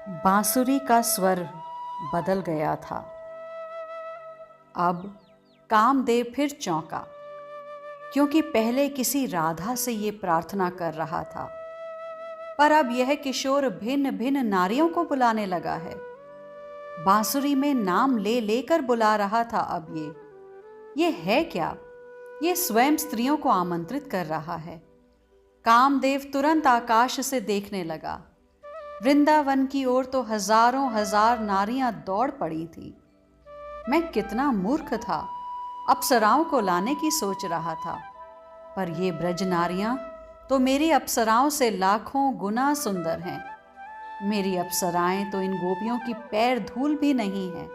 बांसुरी का स्वर बदल गया था। अब कामदेव फिर चौंका, क्योंकि पहले किसी राधा से ये प्रार्थना कर रहा था, पर अब यह किशोर भिन्न भिन्न नारियों को बुलाने लगा है। बांसुरी में नाम ले लेकर बुला रहा था। अब ये है क्या? ये स्वयं स्त्रियों को आमंत्रित कर रहा है। कामदेव तुरंत आकाश से देखने लगा। वृंदावन की ओर तो हजारों हजार नारियां दौड़ पड़ी थी। मैं कितना मूर्ख था, अप्सराओं को लाने की सोच रहा था, पर ये ब्रज नारियां तो मेरी अप्सराओं से लाखों गुना सुंदर हैं। मेरी अप्सराएं तो इन गोपियों की पैर धूल भी नहीं है।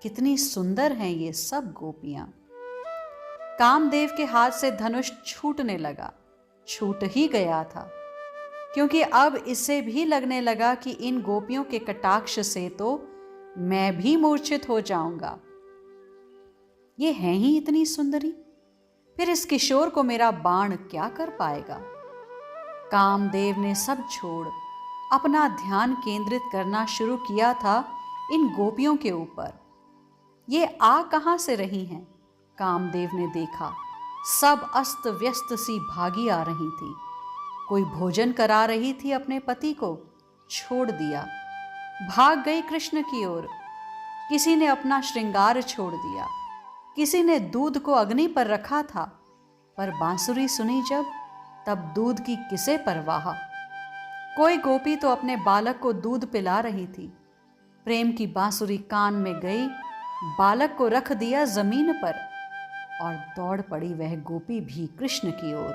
कितनी सुंदर हैं ये सब गोपियां। कामदेव के हाथ से धनुष छूटने लगा, छूट ही गया था, क्योंकि अब इसे भी लगने लगा कि इन गोपियों के कटाक्ष से तो मैं भी मूर्छित हो जाऊंगा। ये हैं ही इतनी सुंदरी, फिर इस किशोर को मेरा बाण क्या कर पाएगा? कामदेव ने सब छोड़ अपना ध्यान केंद्रित करना शुरू किया था इन गोपियों के ऊपर। ये आ कहां से रही हैं? कामदेव ने देखा, सब अस्त व्यस्त सी भागी आ रही थी। कोई भोजन करा रही थी अपने पति को, छोड़ दिया, भाग गई कृष्ण की ओर। किसी ने अपना श्रृंगार छोड़ दिया, किसी ने दूध को अग्नि पर रखा था, पर बांसुरी सुनी जब, तब दूध की किसे परवाह। कोई गोपी तो अपने बालक को दूध पिला रही थी। प्रेम की बांसुरी कान में गई, बालक को रख दिया जमीन पर और दौड़ पड़ी वह गोपी भी कृष्ण की ओर।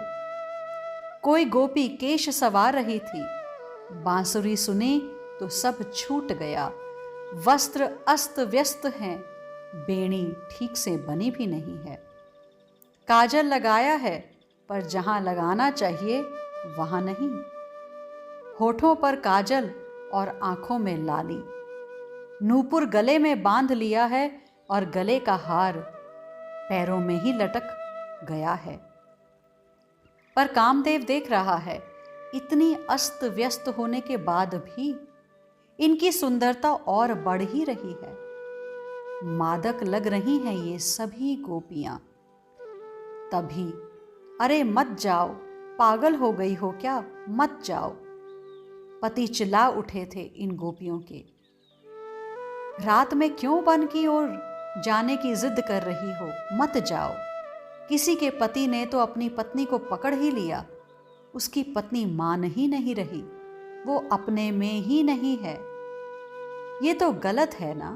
कोई गोपी केश सवार रही थी, बांसुरी सुनी तो सब छूट गया। वस्त्र अस्त व्यस्त हैं, बेणी ठीक से बनी भी नहीं है। काजल लगाया है, पर जहां लगाना चाहिए वहां नहीं। होठों पर काजल और आंखों में लाली, नूपुर गले में बांध लिया है और गले का हार पैरों में ही लटक गया है। पर कामदेव देख रहा है, इतनी अस्त व्यस्त होने के बाद भी इनकी सुंदरता और बढ़ ही रही है। मादक लग रही हैं ये सभी गोपियां। तभी, अरे मत जाओ, पागल हो गई हो क्या? मत जाओ, पति चिल्ला उठे थे इन गोपियों के। रात में क्यों वन की ओर जाने की जिद कर रही हो? मत जाओ। किसी के पति ने तो अपनी पत्नी को पकड़ ही लिया, उसकी पत्नी मान ही नहीं रही, वो अपने में ही नहीं है। ये तो गलत है ना,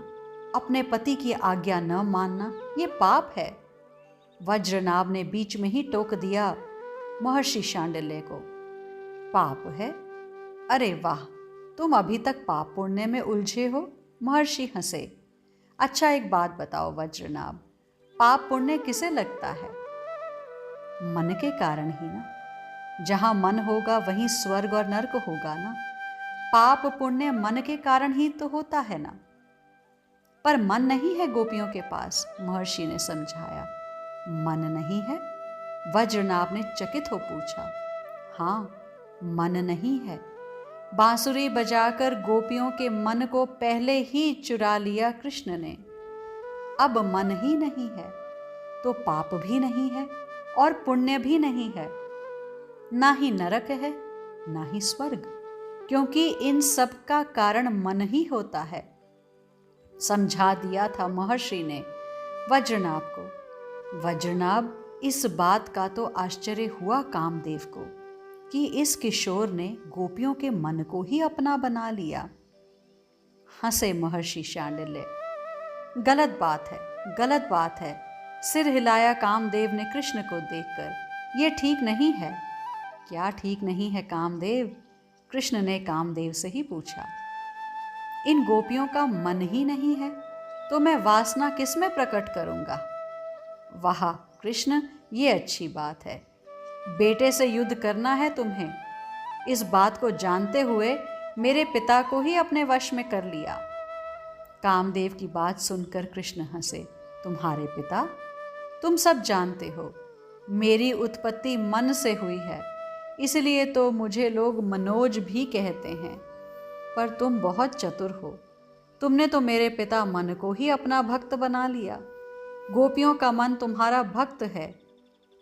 अपने पति की आज्ञा न मानना, ये पाप है। वज्रनाभ ने बीच में ही टोक दिया महर्षि शांडिल्य को। पाप है? अरे वाह, तुम अभी तक पाप पुण्य में उलझे हो। महर्षि हंसे। अच्छा, एक बात बताओ वज्रनाभ, पाप पुण्य किसे लगता है? मन के कारण ही ना। जहां मन होगा वहीं स्वर्ग और नरक होगा ना। पाप पुण्य मन के कारण ही तो होता है ना। पर मन नहीं है गोपियों के पास, महर्षि ने समझाया। मन नहीं है? वज्रनाभ ने चकित हो पूछा। हां, मन नहीं है। बांसुरी बजाकर गोपियों के मन को पहले ही चुरा लिया कृष्ण ने। अब मन ही नहीं है तो पाप भी नहीं है और पुण्य भी नहीं है, ना ही नरक है ना ही स्वर्ग, क्योंकि इन सब का कारण मन ही होता है। समझा दिया था महर्षि ने वज्रनाभ को। वज्रनाभ, इस बात का तो आश्चर्य हुआ कामदेव को कि इस किशोर ने गोपियों के मन को ही अपना बना लिया। हंसे महर्षि शांडिल्य। गलत बात है, गलत बात है, सिर हिलाया कामदेव ने कृष्ण को देखकर। यह ठीक नहीं है। क्या ठीक नहीं है कामदेव? कृष्ण ने कामदेव से ही पूछा। इन गोपियों का मन ही नहीं है तो मैं वासना किस में प्रकट करूंगा? वाह कृष्ण, ये अच्छी बात है। बेटे से युद्ध करना है तुम्हें, इस बात को जानते हुए मेरे पिता को ही अपने वश में कर लिया। कामदेव की बात सुनकर कृष्ण हंसे। तुम्हारे पिता? तुम सब जानते हो, मेरी उत्पत्ति मन से हुई है, इसलिए तो मुझे लोग मनोज भी कहते हैं। पर तुम बहुत चतुर हो। तुमने तो मेरे पिता मन को ही अपना भक्त बना लिया। गोपियों का मन तुम्हारा भक्त है।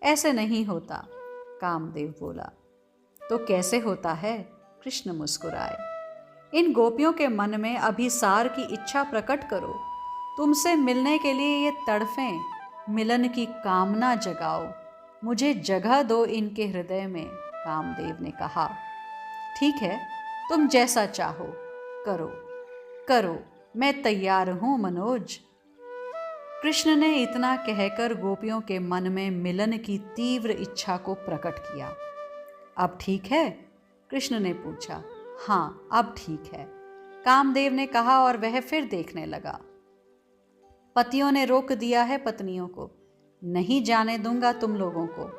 ऐसे नहीं होता, कामदेव बोला। तो कैसे होता है? कृष्ण मुस्कुराए। इन गोपियों के मन में अभिसार की इच्छा प्रकट करो। तुमसे मिलने के लिए ये तड़फें, मिलन की कामना जगाओ। मुझे जगह दो इनके हृदय में, कामदेव ने कहा। ठीक है, तुम जैसा चाहो करो करो, मैं तैयार हूं मनोज। कृष्ण ने इतना कहकर गोपियों के मन में मिलन की तीव्र इच्छा को प्रकट किया। अब ठीक है? कृष्ण ने पूछा। हाँ, अब ठीक है, कामदेव ने कहा और वह फिर देखने लगा। पतियों ने रोक दिया है पत्नियों को, नहीं जाने दूंगा तुम लोगों को।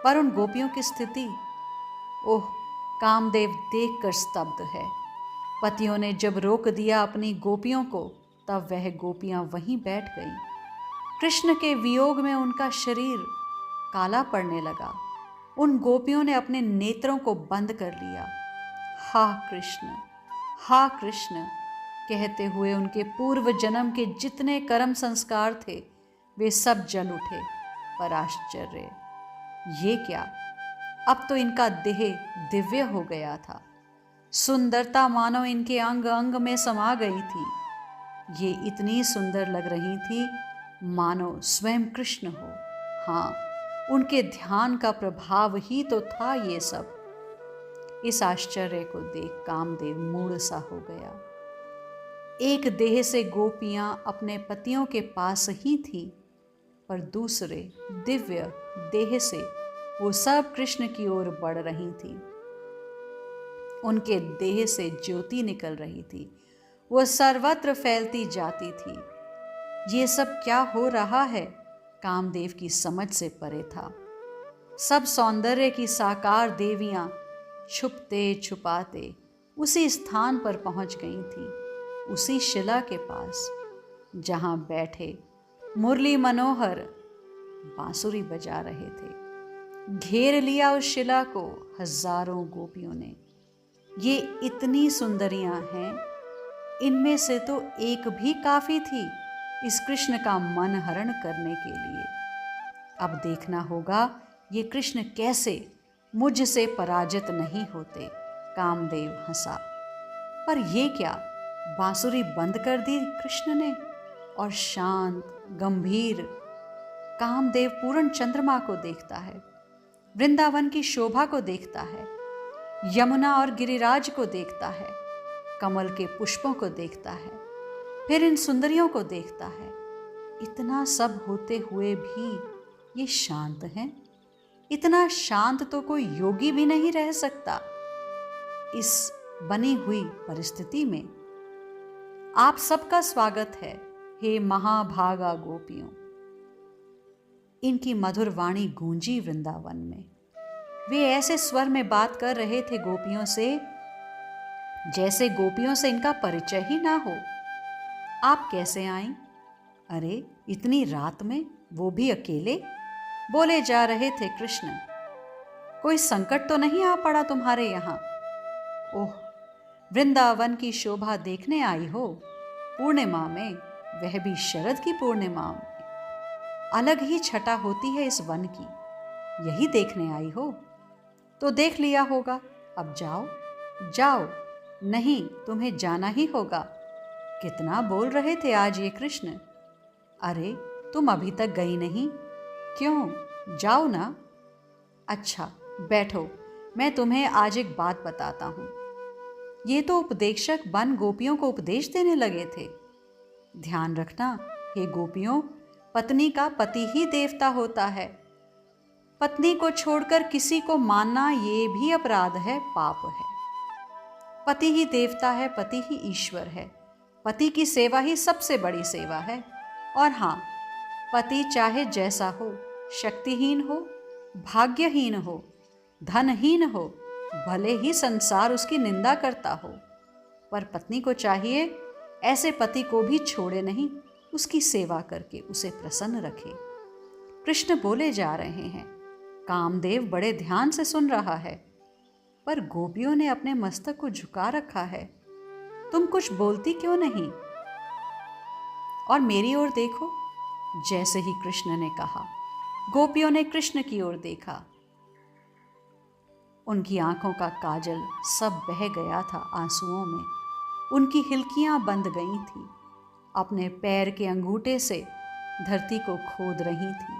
पर उन गोपियों की स्थिति, ओह, कामदेव देखकर स्तब्ध है। पतियों ने जब रोक दिया अपनी गोपियों को, तब वह गोपियां वहीं बैठ गईं। कृष्ण के वियोग में उनका शरीर काला पड़ने लगा। उन गोपियों ने अपने नेत्रों को बंद कर लिया। हा कृष्ण, हा कृष्ण कहते हुए उनके पूर्व जन्म के जितने कर्म संस्कार थे वे सब जल उठे। पर आश्चर्य, ये क्या! अब तो इनका देह दिव्य हो गया था। सुंदरता मानो इनके अंग अंग में समा गई थी। ये इतनी सुंदर लग रही थी मानो स्वयं कृष्ण हो। हाँ, उनके ध्यान का प्रभाव ही तो था ये सब। इस आश्चर्य को देख कामदेव मूढ़ सा हो गया। एक देह से गोपियां अपने पतियों के पास ही थी, पर दूसरे दिव्य देह से वो सब कृष्ण की ओर बढ़ रही थी। उनके देह से ज्योति निकल रही थी, वो सर्वत्र फैलती जाती थी। ये सब क्या हो रहा है? कामदेव की समझ से परे था। सब सौंदर्य की साकार देवियां छुपते छुपाते उसी स्थान पर पहुंच गई थी, उसी शिला के पास जहां बैठे मुरली मनोहर बांसुरी बजा रहे थे। घेर लिया उस शिला को हजारों गोपियों ने। ये इतनी सुंदरियां हैं, इनमें से तो एक भी काफी थी इस कृष्ण का मन हरण करने के लिए। अब देखना होगा ये कृष्ण कैसे मुझसे पराजित नहीं होते। कामदेव हंसा। पर ये क्या, बांसुरी बंद कर दी कृष्ण ने और शांत गंभीर कामदेव पूर्ण चंद्रमा को देखता है, वृंदावन की शोभा को देखता है, यमुना और गिरिराज को देखता है, कमल के पुष्पों को देखता है, फिर इन सुंदरियों को देखता है। इतना सब होते हुए भी ये शांत हैं। इतना शांत तो कोई योगी भी नहीं रह सकता इस बनी हुई परिस्थिति में। आप सबका स्वागत है, हे महाभागा गोपियों। इनकी मधुर वाणी गूंजी वृंदावन में। वे ऐसे स्वर में बात कर रहे थे गोपियों से जैसे गोपियों से इनका परिचय ही ना हो। आप कैसे आईं? अरे, इतनी रात में, वो भी अकेले? बोले जा रहे थे कृष्ण। कोई संकट तो नहीं आ पड़ा तुम्हारे यहाँ? ओह, वृंदावन की शोभा देखने आई हो? पूर्णिमा में, वह भी शरद की पूर्णिमा में। अलग ही छटा होती है इस वन की, यही देखने आई हो? तो देख लिया होगा, अब जाओ जाओ। नहीं, तुम्हें जाना ही होगा। कितना बोल रहे थे आज ये कृष्ण। अरे, तुम अभी तक गई नहीं? क्यों, जाओ ना। अच्छा, बैठो, मैं तुम्हें आज एक बात बताता हूँ। ये तो उपदेशक बन गोपियों को उपदेश देने लगे थे। ध्यान रखना हे गोपियों, पत्नी का पति ही देवता होता है। पत्नी को छोड़कर किसी को मानना ये भी अपराध है, पाप है। पति ही देवता है, पति ही ईश्वर है। पति की सेवा ही सबसे बड़ी सेवा है। और हाँ, पति चाहे जैसा हो, शक्तिहीन हो, भाग्यहीन हो, धनहीन हो, भले ही संसार उसकी निंदा करता हो, पर पत्नी को चाहिए ऐसे पति को भी छोड़े नहीं, उसकी सेवा करके उसे प्रसन्न रखे। कृष्ण बोले जा रहे हैं। कामदेव बड़े ध्यान से सुन रहा है, पर गोपियों ने अपने मस्तक को झुका रखा है। तुम कुछ बोलती क्यों नहीं? और मेरी ओर देखो। जैसे ही कृष्ण ने कहा, गोपियों ने कृष्ण की ओर देखा। उनकी आंखों का काजल सब बह गया था आंसुओं में। उनकी हिलकियां बंद गई थी। अपने पैर के अंगूठे से धरती को खोद रही थी।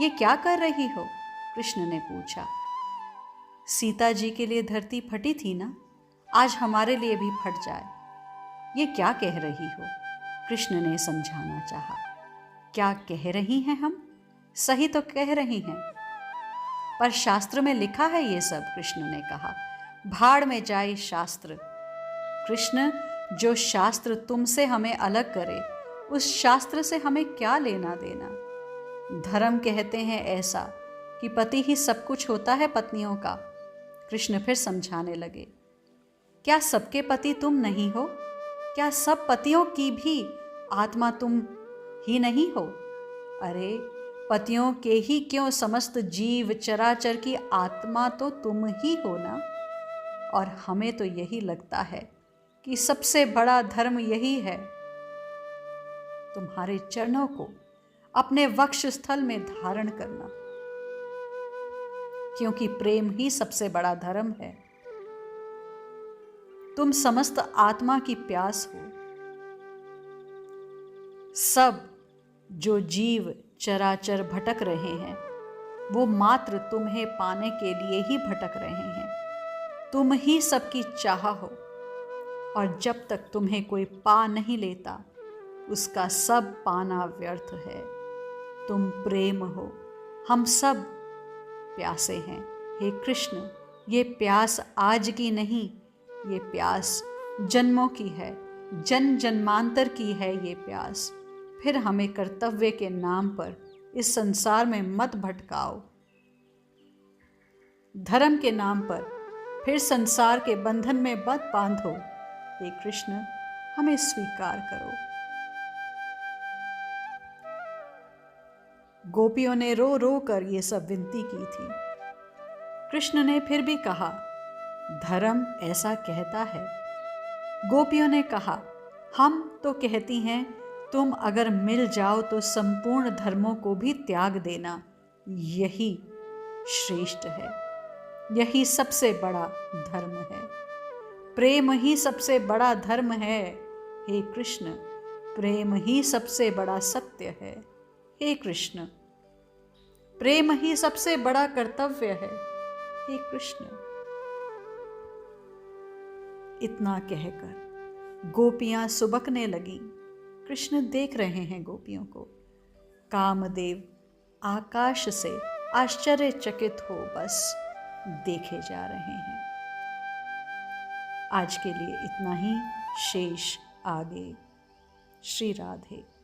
ये क्या कर रही हो? कृष्ण ने पूछा। सीता जी के लिए धरती फटी थी ना, आज हमारे लिए भी फट जाए। ये क्या कह रही हो? कृष्ण ने समझाना चाहा। क्या कह रही हैं हम? सही तो कह रही हैं, पर शास्त्र में लिखा है ये सब। कृष्ण ने कहा। भाड़ में जाए शास्त्र। कृष्ण, जो शास्त्र तुमसे हमें अलग करे, उस शास्त्र से हमें क्या लेना देना? धर्म कहते हैं ऐसा कि पति ही सब कुछ होता है पत्नियों का। कृष्ण फिर समझाने लगे। क्या सबके पति तुम नहीं हो? क्या सब पतियों की भी आत्मा तुम ही नहीं हो? अरे, पतियों के ही क्यों, समस्त जीव चराचर की आत्मा तो तुम ही हो ना। और हमें तो यही लगता है कि सबसे बड़ा धर्म यही है, तुम्हारे चरणों को अपने वक्ष स्थल में धारण करना, क्योंकि प्रेम ही सबसे बड़ा धर्म है। तुम समस्त आत्मा की प्यास हो। सब जो जीव चराचर भटक रहे हैं, वो मात्र तुम्हें पाने के लिए ही भटक रहे हैं। तुम ही सबकी चाह हो, और जब तक तुम्हें कोई पा नहीं लेता, उसका सब पाना व्यर्थ है। तुम प्रेम हो, हम सब प्यासे हैं। हे कृष्ण, ये प्यास आज की नहीं, ये प्यास जन्मों की है, जन्म जन्मांतर की है ये प्यास। फिर हमें कर्तव्य के नाम पर इस संसार में मत भटकाओ। धर्म के नाम पर फिर संसार के बंधन में मत बांधो। हे कृष्ण, हमें स्वीकार करो। गोपियों ने रो रो कर ये सब विनती की थी। कृष्ण ने फिर भी कहा, धर्म ऐसा कहता है। गोपियों ने कहा, हम तो कहती हैं, तुम अगर मिल जाओ तो संपूर्ण धर्मों को भी त्याग देना, यही श्रेष्ठ है, यही सबसे बड़ा धर्म है। प्रेम ही सबसे बड़ा धर्म है। हे कृष्ण, प्रेम ही सबसे बड़ा सत्य है। हे कृष्ण, प्रेम ही सबसे बड़ा कर्तव्य है। हे कृष्ण। इतना कहकर गोपियां सुबकने लगीं। कृष्ण देख रहे हैं गोपियों को। कामदेव आकाश से आश्चर्यचकित हो बस देखे जा रहे हैं। आज के लिए इतना ही, शेष आगे। श्री राधे।